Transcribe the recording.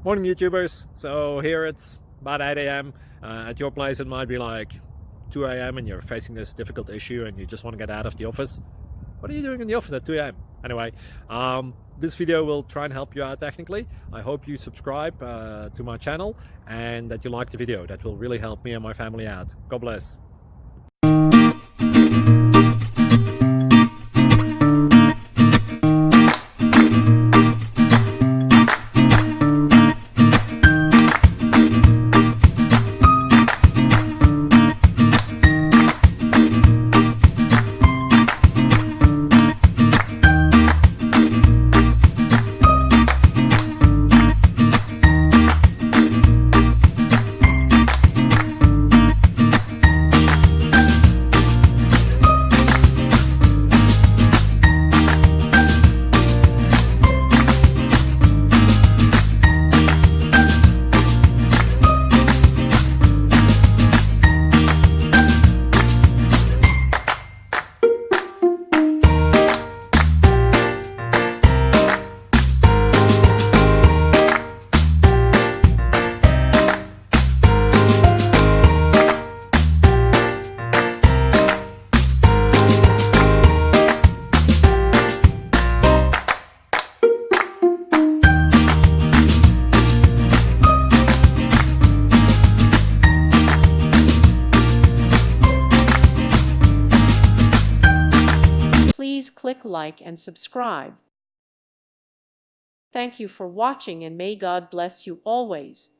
Morning YouTubers. So here it's about 8 a.m. At your place it might be like 2 a.m. and you're facing this difficult issue and you just want to get out of the office. What are you doing in the office at 2 a.m.? Anyway, this video will try and help you out technically. I hope you subscribe to my channel and that you like the video. That will really help me and my family out. God bless. Please click like and subscribe. Thank you for watching and may God bless you always.